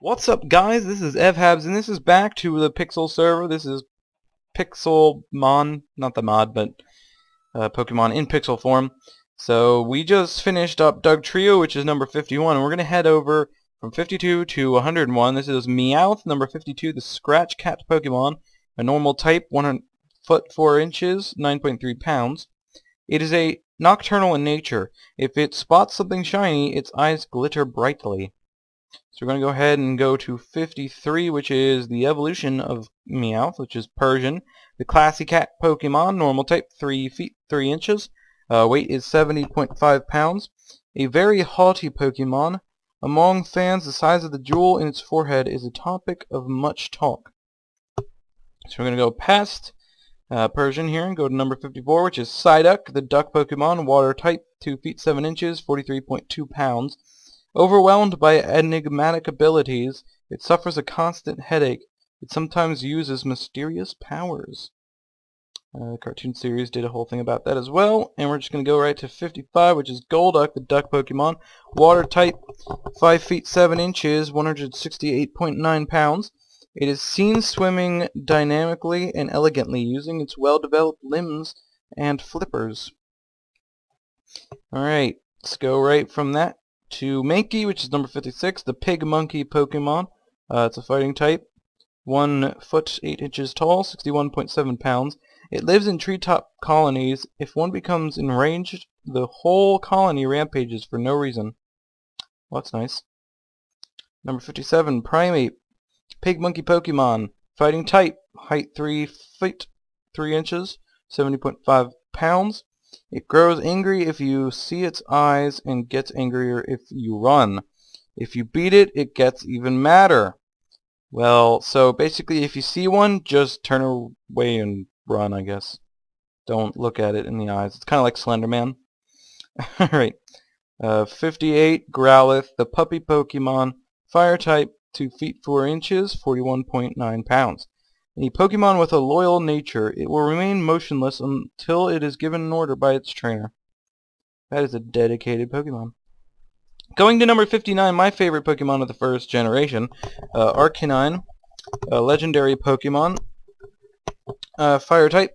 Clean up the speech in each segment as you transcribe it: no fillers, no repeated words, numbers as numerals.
What's up, guys? This is EvHabs, and this is back to the Pixel server. This is Pixelmon, not the mod, but Pokemon in pixel form. So we just finished up Doug Trio, which is number 51, and we're going to head over from 52 to 101. This is Meowth, number 52, the Scratch Cat Pokemon, a normal type, 1 foot 4 inches, 9.3 pounds. It is a nocturnal in nature. If it spots something shiny, its eyes glitter brightly. So we're going to go ahead and go to 53, which is the evolution of Meowth, which is Persian. The classy cat Pokemon, normal type, 3 feet 3 inches. Weight is 70.5 pounds. A very haughty Pokemon. Among fans, the size of the jewel in its forehead is a topic of much talk. So we're going to go past Persian here and go to number 54, which is Psyduck, the duck Pokemon, water type, 2 feet 7 inches, 43.2 pounds. Overwhelmed by enigmatic abilities, it suffers a constant headache. It sometimes uses mysterious powers. The cartoon series did a whole thing about that as well. And we're just going to go right to 55, which is Golduck, the duck Pokemon. Water type, 5 feet 7 inches, 168.9 pounds. It is seen swimming dynamically and elegantly, using its well-developed limbs and flippers. Alright, let's go right from that to Mankey, which is number 56, the pig monkey Pokemon. It's a fighting type, 1 foot 8 inches tall, 61.7 pounds. It lives in treetop colonies. If one becomes enraged, the whole colony rampages for no reason. Well, that's nice. Number 57, Primate, pig monkey Pokemon, fighting type, height 3 feet 3 inches, 70.5 pounds. It grows angry if you see its eyes and gets angrier if you run. If you beat it, it gets even madder. Well, so basically if you see one, just turn away and run, I guess. Don't look at it in the eyes. It's kind of like Slenderman. Alright. 58, Growlithe, the puppy Pokemon, fire type, 2 feet 4 inches, 41.9 pounds. A Pokemon with a loyal nature, it will remain motionless until it is given an order by its trainer. That is a dedicated Pokemon. Going to number 59, my favorite Pokemon of the first generation, Arcanine, a legendary Pokemon, fire type,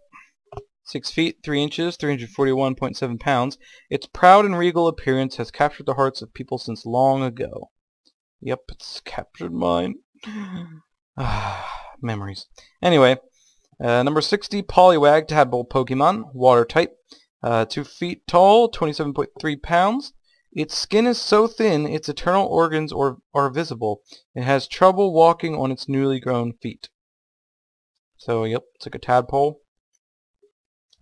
6 feet 3 inches, 341.7 pounds. Its proud and regal appearance has captured the hearts of people since long ago. Yep, it's captured mine. Memories. Anyway, number 60, Poliwag, tadpole Pokemon, water type, 2 feet tall, 27.3 pounds. Its skin is so thin, its internal organs are visible. It has trouble walking on its newly grown feet. So, yep, it's like a tadpole.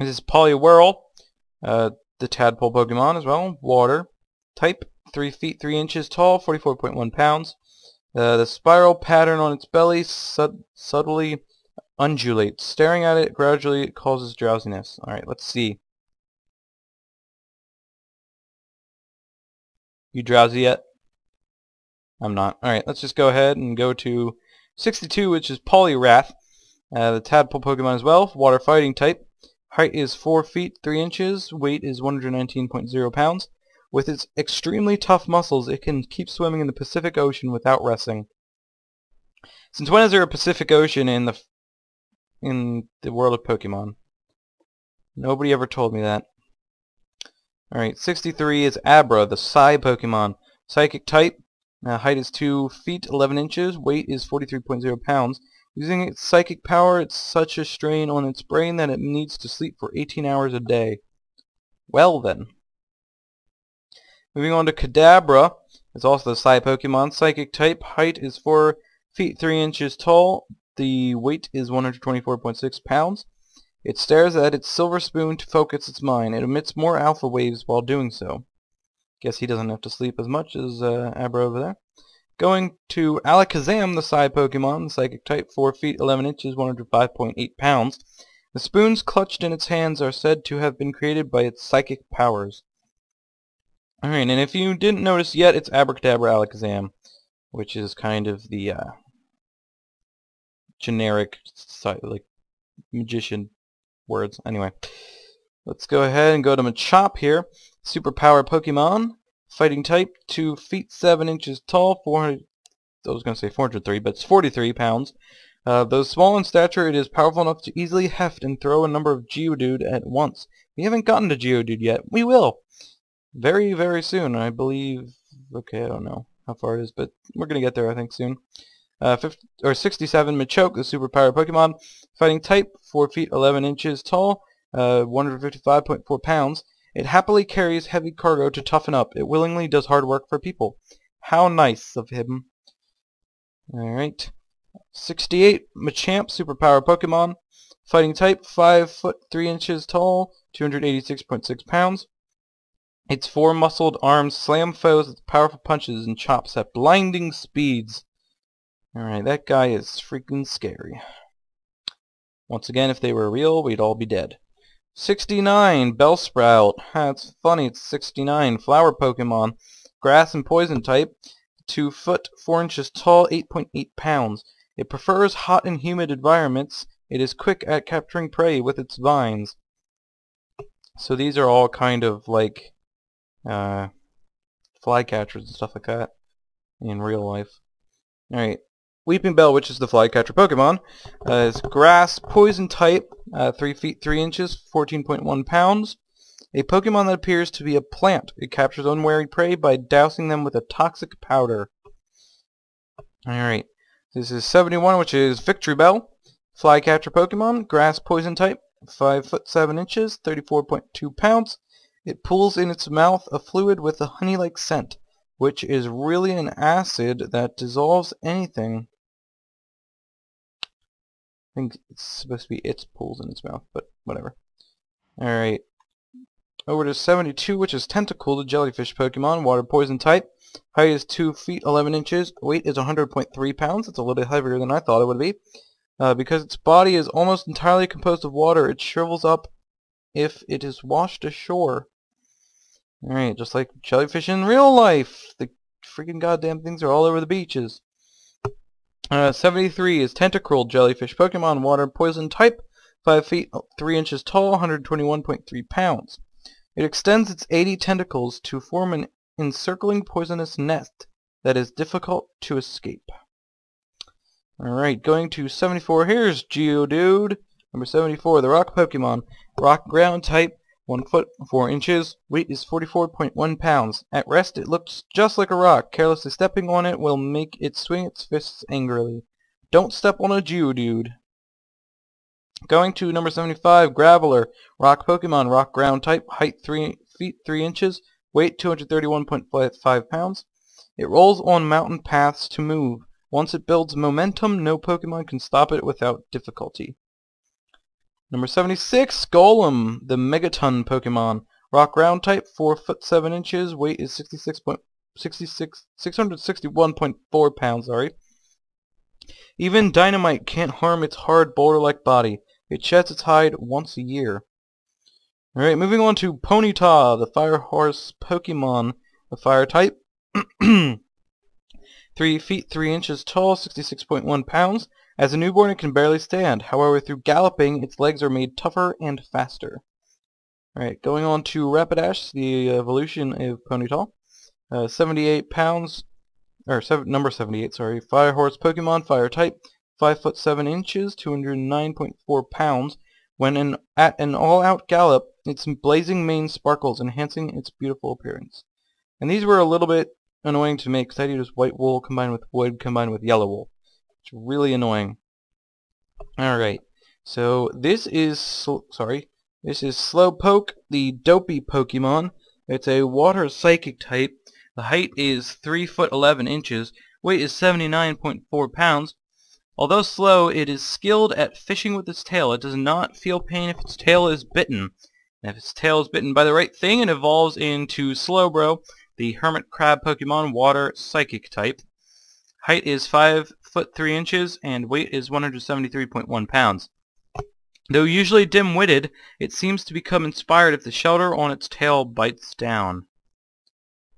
This is Poliwhirl, the tadpole Pokemon as well, water type, 3 feet 3 inches tall, 44.1 pounds. The spiral pattern on its belly subtly undulates. Staring at it gradually it causes drowsiness. Alright, let's see. You drowsy yet? I'm not. Alright, let's just go ahead and go to 62, which is Poliwrath, the tadpole Pokemon as well, water fighting type. Height is 4 feet 3 inches, weight is 119.0 pounds. With its extremely tough muscles, it can keep swimming in the Pacific Ocean without resting. Since when is there a Pacific Ocean in the world of Pokemon? Nobody ever told me that. Alright, 63 is Abra, the Psy Pokemon. Psychic type, height is 2 feet 11 inches, weight is 43.0 pounds. Using its psychic power, it's such a strain on its brain that it needs to sleep for 18 hours a day. Well then. Moving on to Kadabra, it's also the Psy Pokemon, psychic type, height is 4 feet 3 inches tall, the weight is 124.6 pounds. It stares at its silver spoon to focus its mind. It emits more alpha waves while doing so. Guess he doesn't have to sleep as much as Abra over there. Going to Alakazam, the Psy Pokemon, psychic type, 4 feet 11 inches, 105.8 pounds. The spoons clutched in its hands are said to have been created by its psychic powers. Alright, and if you didn't notice yet, it's Abracadabra Alakazam, which is kind of the generic, like, magician words. Anyway, let's go ahead and go to Machop here. Superpower Pokemon, fighting type, 2 feet 7 inches tall, I was going to say 403, but it's 43 pounds. Though small in stature, it is powerful enough to easily heft and throw a number of Geodude at once. We haven't gotten to Geodude yet. We will! Very, very soon, I believe. Okay, I don't know how far it is, but we're going to get there, I think, soon. 67 Machoke, the superpowered Pokemon. Fighting type, 4 feet 11 inches tall, 155.4 pounds. It happily carries heavy cargo to toughen up. It willingly does hard work for people. How nice of him. Alright. 68 Machamp, superpowered Pokemon. Fighting type, 5 foot 3 inches tall, 286.6 pounds. Its four-muscled arms slam foes with powerful punches and chops at blinding speeds. Alright, that guy is freaking scary. Once again, if they were real, we'd all be dead. 69 Bellsprout. That's funny, it's 69. Flower Pokemon. Grass and poison type. 2 foot 4 inches tall, 8.8 pounds. It prefers hot and humid environments. It is quick at capturing prey with its vines. So these are all kind of like flycatchers and stuff like that in real life. Alright. Weeping Bell, which is the flycatcher Pokemon, is grass, poison type, 3 feet 3 inches, 14.1 pounds. A Pokemon that appears to be a plant. It captures unwary prey by dousing them with a toxic powder. Alright. This is 71, which is Victory Bell. Flycatcher Pokemon, grass, poison type, 5 foot 7 inches, 34.2 pounds. It pulls in its mouth a fluid with a honey-like scent, which is really an acid that dissolves anything. I think it's supposed to be its pulls in its mouth, but whatever. Alright. Over to 72, which is Tentacle, the jellyfish Pokemon, water poison type. Height is 2 feet 11 inches. Weight is 100.3 pounds. It's a little bit heavier than I thought it would be. Because its body is almost entirely composed of water, it shrivels up if it is washed ashore. Alright, just like jellyfish in real life. The freaking goddamn things are all over the beaches. 73 is Tentacruel, jellyfish Pokemon, water poison type, 5 feet 3 inches tall, 121.3 pounds. It extends its 80 tentacles to form an encircling poisonous net that is difficult to escape. Alright, going to 74, here's Geodude. Number 74, the rock Pokemon, rock ground type, 1 foot 4 inches, weight is 44.1 pounds. At rest it looks just like a rock. Carelessly stepping on it will make it swing its fists angrily. Don't step on a Geodude. Going to number 75, Graveler, rock Pokemon, rock ground type, height 3 feet 3 inches, weight 231.5 pounds. It rolls on mountain paths to move. Once it builds momentum, no Pokemon can stop it without difficulty. Number 76, Golem, the Megaton Pokemon. Rock ground type, 4 foot 7 inches, weight is 661.4 pounds, sorry. Even dynamite can't harm its hard boulder-like body. It sheds its hide once a year. Alright, moving on to Ponyta, the Fire Horse Pokemon. The Fire type, 3 feet 3 inches tall, 66.1 pounds. As a newborn it can barely stand. However, through galloping, its legs are made tougher and faster. Alright, going on to Rapidash, the evolution of Ponyta. 78 pounds, or number 78, sorry. Fire Horse Pokemon, Fire type, 5 foot 7 inches, 209.4 pounds. When at an all-out gallop, its blazing mane sparkles, enhancing its beautiful appearance. And these were a little bit annoying to make, because I used white wool combined with wood combined with yellow wool. It's really annoying. Alright, so this is Slowpoke, the dopey Pokemon. It's a water psychic type. The height is 3 foot 11 inches. Weight is 79.4 pounds. Although slow, it is skilled at fishing with its tail. It does not feel pain if its tail is bitten. And if its tail is bitten by the right thing, it evolves into Slowbro, the hermit crab Pokemon, water psychic type. Height is 5 foot 3 inches, and weight is 173.1 pounds. Though usually dim-witted, it seems to become inspired if the shelter on its tail bites down.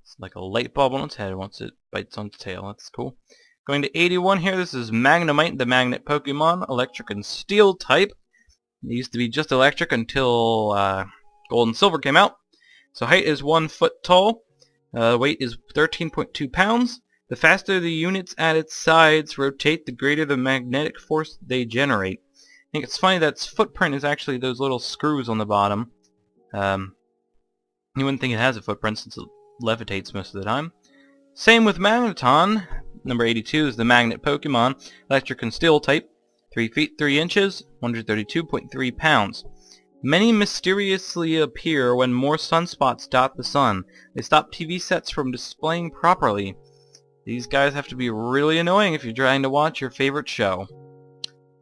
It's like a light bulb on its head once it bites on its tail. That's cool. Going to 81 here, this is Magnemite, the magnet Pokemon, electric and steel type. It used to be just electric until Gold and Silver came out. So height is 1 foot tall. Weight is 13.2 pounds. The faster the units at its sides rotate, the greater the magnetic force they generate. I think it's funny that its footprint is actually those little screws on the bottom. You wouldn't think it has a footprint since it levitates most of the time. Same with Magneton. Number 82 is the Magnet Pokemon, electric and steel type, 3 feet 3 inches, 132.3 pounds. Many mysteriously appear when more sunspots dot the sun. They stop TV sets from displaying properly. These guys have to be really annoying if you're trying to watch your favorite show.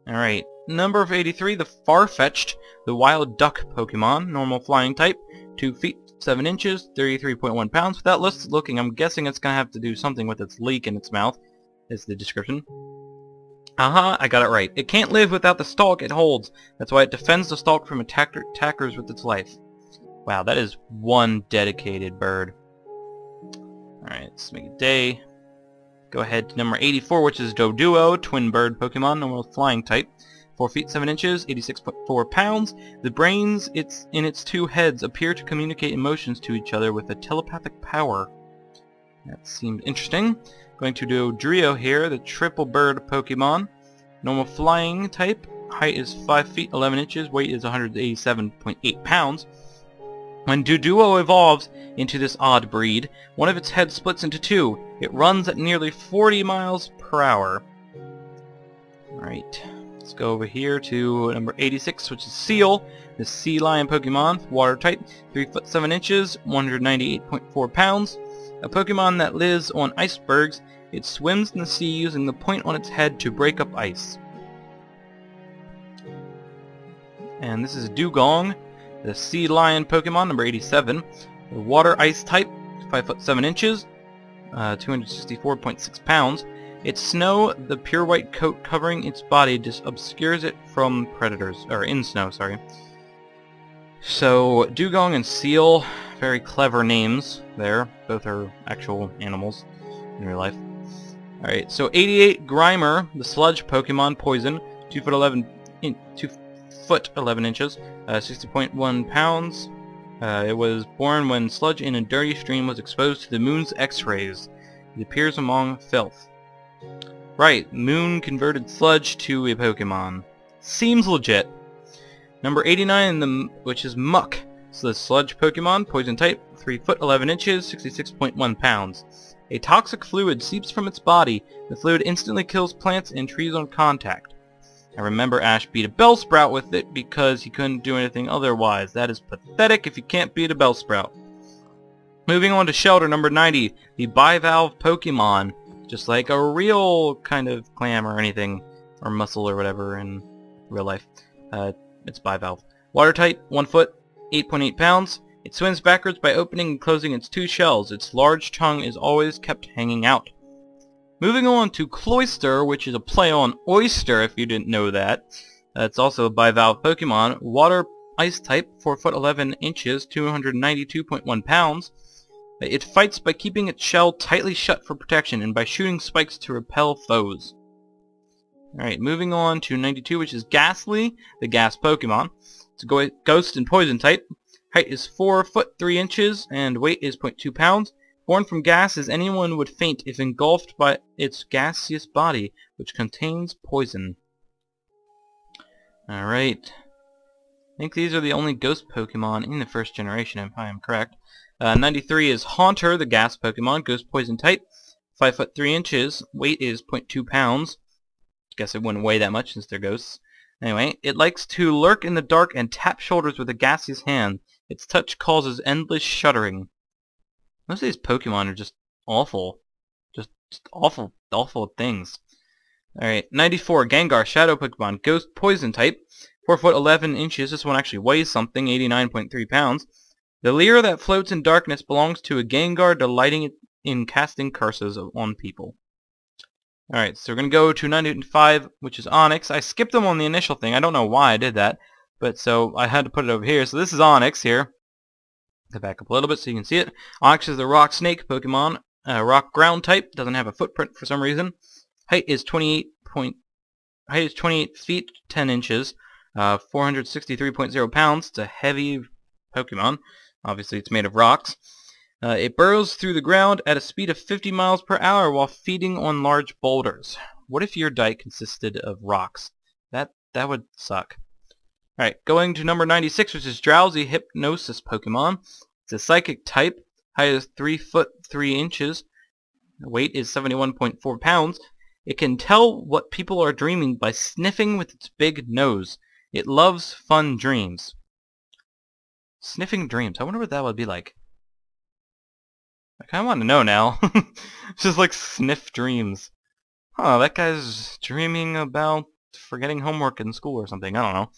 Alright, number 83, the Farfetch'd, the Wild Duck Pokemon, normal flying type, 2 feet 7 inches, 33.1 pounds. Without looking, I'm guessing it's going to have to do something with its leak in its mouth, is the description. Aha, I got it right. It can't live without the stalk it holds. That's why it defends the stalk from attackers with its life. Wow, that is one dedicated bird. Alright, let's make it day. Go ahead to number 84, which is Doduo, twin bird Pokemon, normal flying type. 4 feet 7 inches, 86.4 pounds. The brains in its two heads appear to communicate emotions to each other with a telepathic power. That seemed interesting. Going to Dodrio here, the triple bird Pokemon. Normal flying type. Height is 5 feet 11 inches. Weight is 187.8 pounds. When Doduo evolves into this odd breed, one of its heads splits into two. It runs at nearly 40 miles per hour. Alright, let's go over here to number 86, which is Seal, the sea lion Pokemon, water type, 3 foot 7 inches, 198.4 pounds. A Pokemon that lives on icebergs. It swims in the sea using the point on its head to break up ice. And this is Dugong, the sea lion Pokemon, number 87. The water ice type, 5 foot 7 inches, 264.6 pounds. Its snow, the pure white coat covering its body, just obscures it from predators, or in snow, sorry. So, Dugong and Seal, very clever names there. Both are actual animals in real life. Alright, so 88, Grimer, the sludge Pokemon, poison, 2 foot 11 inches, 60.1 pounds. It was born when sludge in a dirty stream was exposed to the moon's X-rays. It appears among filth. Right, moon converted sludge to a Pokemon. Seems legit. Number 89, which is Muck. So the sludge Pokemon, poison type, 3 foot 11 inches, 66.1 pounds. A toxic fluid seeps from its body. The fluid instantly kills plants and trees on contact. I remember Ash beat a Bellsprout with it because he couldn't do anything otherwise. That is pathetic if you can't beat a Bellsprout. Moving on to Shelter, number 90, the bivalve Pokemon. Just like a real kind of clam or anything, or mussel or whatever in real life. It's bivalve. Water type, 1 foot, 8.8 pounds. It swims backwards by opening and closing its two shells. Its large tongue is always kept hanging out. Moving on to Cloyster, which is a play on oyster, if you didn't know that. It's also a bivalve Pokemon. Water ice type, 4 foot 11 inches, 292.1 pounds. It fights by keeping its shell tightly shut for protection and by shooting spikes to repel foes. Alright, moving on to 92, which is Ghastly, the gas Pokemon. It's a ghost and poison type. Height is 4 foot 3 inches and weight is 0.2 pounds. Born from gases, anyone would faint if engulfed by its gaseous body, which contains poison. Alright. I think these are the only ghost Pokemon in the first generation, if I am correct. 93 is Haunter, the gas Pokemon, ghost poison type. 5 foot 3 inches, weight is 0.2 pounds. Guess it wouldn't weigh that much since they're ghosts. Anyway, it likes to lurk in the dark and tap shoulders with a gaseous hand. Its touch causes endless shuddering. Most of these Pokemon are just awful. Just awful things. Alright, 94, Gengar, shadow Pokemon, ghost poison type. 4 foot 11 inches, this one actually weighs something, 89.3 pounds. The leer that floats in darkness belongs to a Gengar delighting in casting curses on people. Alright, so we're going to go to 95, which is Onyx. I skipped them on the initial thing. I don't know why I did that. But so I had to put it over here. So this is Onyx here. Go back up a little bit so you can see it. Onyx is the rock snake Pokemon. Rock ground type. Doesn't have a footprint for some reason. Height is 28 feet 10 inches. 463.0 pounds. It's a heavy Pokemon. Obviously it's made of rocks. It burrows through the ground at a speed of 50 miles per hour while feeding on large boulders. What if your diet consisted of rocks? That would suck. Alright, going to number 96, which is Drowsy Hypnosis Pokemon. It's a psychic type. Height is 3 foot 3 inches. Weight is 71.4 pounds. It can tell what people are dreaming by sniffing with its big nose. It loves fun dreams. Sniffing dreams. I wonder what that would be like. I kind of want to know now. Just like sniff dreams. Oh, that guy's dreaming about forgetting homework in school or something. I don't know.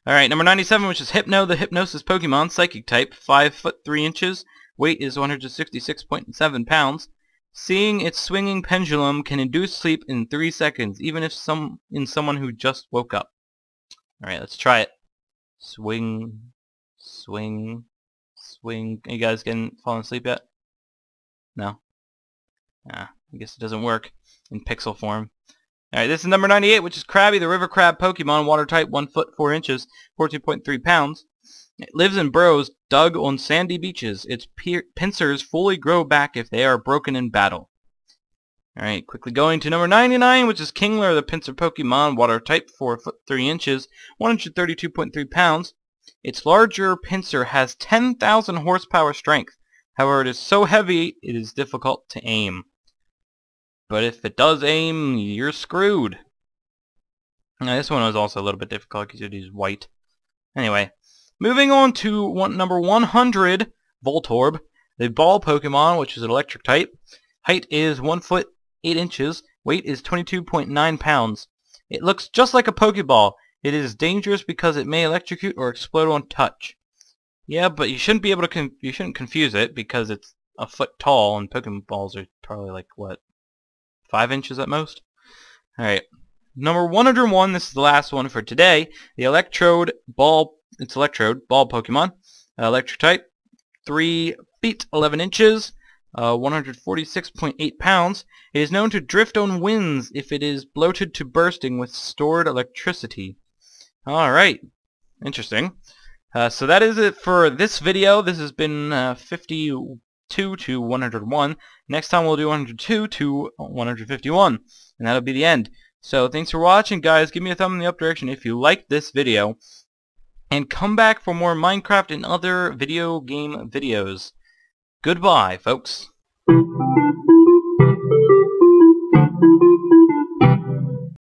Alright, number 97, which is Hypno, the Hypnosis Pokemon, Psychic type, 5 foot 3 inches. Weight is 166.7 pounds. Seeing its swinging pendulum can induce sleep in 3 seconds, even if someone who just woke up. Alright, let's try it. Swing, swing, swing. Are you guys falling asleep yet? No? I guess it doesn't work in pixel form. Alright, this is number 98, which is Krabby, the River Crab Pokemon, Water type, 1 foot 4 inches, 14.3 pounds. It lives in burrows dug on sandy beaches. Its pincers fully grow back if they are broken in battle. Alright, quickly going to number 99, which is Kingler, the pincer Pokemon, Water type, 4 foot 3 inches, 132.3 pounds. Its larger pincer has 10,000 horsepower strength. However, it is so heavy, it is difficult to aim. But if it does aim, you're screwed. Now, this one was also a little bit difficult because it is white. Anyway, moving on to number 100, Voltorb, the ball Pokemon, which is an electric type. Height is 1 foot 8 inches. Weight is 22.9 pounds. It looks just like a Pokeball. It is dangerous because it may electrocute or explode on touch. Yeah, but you shouldn't be able to you shouldn't confuse it because it's a foot tall and Pokeballs are probably like what, 5 inches at most. Alright. Number 101, this is the last one for today. The Electrode Ball, it's Electrode Ball Pokemon. Electric type, 3 feet 11 inches, 146.8 pounds. It is known to drift on winds if it is bloated to bursting with stored electricity. Alright. Interesting. So that is it for this video. This has been 52 to 101. Next time we'll do 102 to 151. And that'll be the end. So thanks for watching, guys. Give me a thumb in the up direction if you liked this video. And come back for more Minecraft and other video game videos. Goodbye, folks.